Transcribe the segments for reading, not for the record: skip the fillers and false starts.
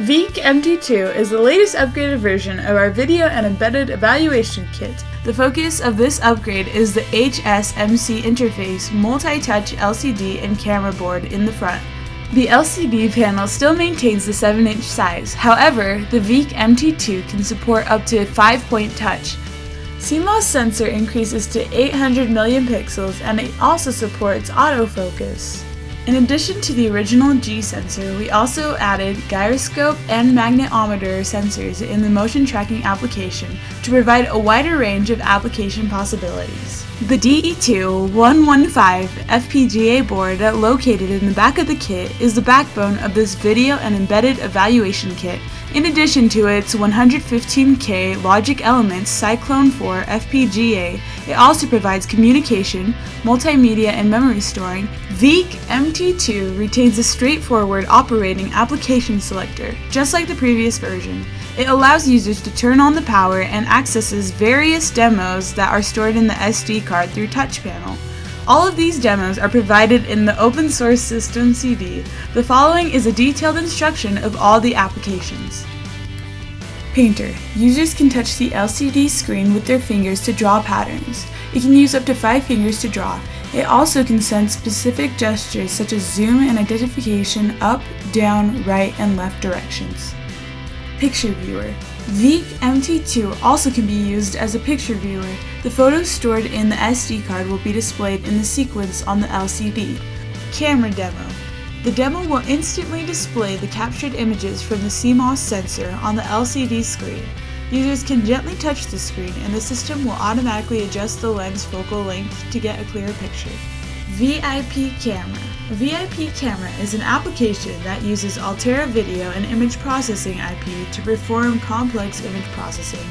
VEEK-MT2 is the latest upgraded version of our video and embedded evaluation kit. The focus of this upgrade is the HSMC interface, multi-touch LCD and camera board in the front. The LCD panel still maintains the 7-inch size, however, the VEEK-MT2 can support up to 5-point touch. CMOS sensor increases to 800 million pixels and it also supports autofocus. In addition to the original G sensor, we also added gyroscope and magnetometer sensors in the motion tracking application to provide a wider range of application possibilities. The DE2-115 FPGA board located in the back of the kit is the backbone of this video and embedded evaluation kit. In addition to its 115K logic elements Cyclone FPGA, it also provides communication, multimedia, and memory storing. VEEK-MT2 retains a straightforward operating application selector, just like the previous version. It allows users to turn on the power and accesses various demos that are stored in the SD card through Touch Panel. All of these demos are provided in the open source system CD. The following is a detailed instruction of all the applications. Painter. Users can touch the LCD screen with their fingers to draw patterns. It can use up to 5 fingers to draw. It also can send specific gestures such as zoom and identification up, down, right, and left directions. Picture Viewer. VEEK-MT2 also can be used as a picture viewer. The photos stored in the SD card will be displayed in the sequence on the LCD. Camera Demo. The demo will instantly display the captured images from the CMOS sensor on the LCD screen. Users can gently touch the screen and the system will automatically adjust the lens focal length to get a clearer picture. VIP Camera. A VIP camera is an application that uses Altera video and image processing IP to perform complex image processing.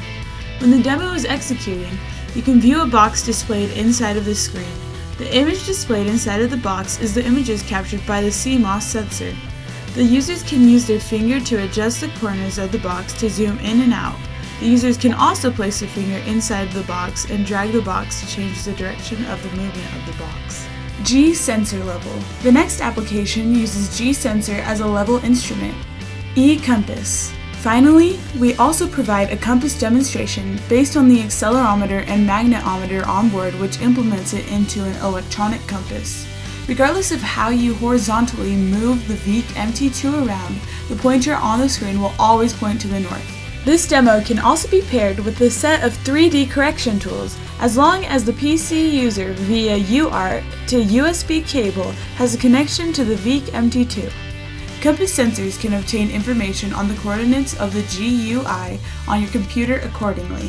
When the demo is executing, you can view a box displayed inside of the screen. The image displayed inside of the box is the images captured by the CMOS sensor. The users can use their finger to adjust the corners of the box to zoom in and out. The users can also place their finger inside the box and drag the box to change the direction of the movement of the box. G Sensor Level. The next application uses G Sensor as a level instrument. E-Compass. Finally, we also provide a compass demonstration based on the accelerometer and magnetometer on board, which implements it into an electronic compass. Regardless of how you horizontally move the VEEK-MT2 around, the pointer on the screen will always point to the north. This demo can also be paired with a set of 3D correction tools, as long as the PC user via UART to USB cable has a connection to the VEEK-MT2. Compass sensors can obtain information on the coordinates of the GUI on your computer accordingly.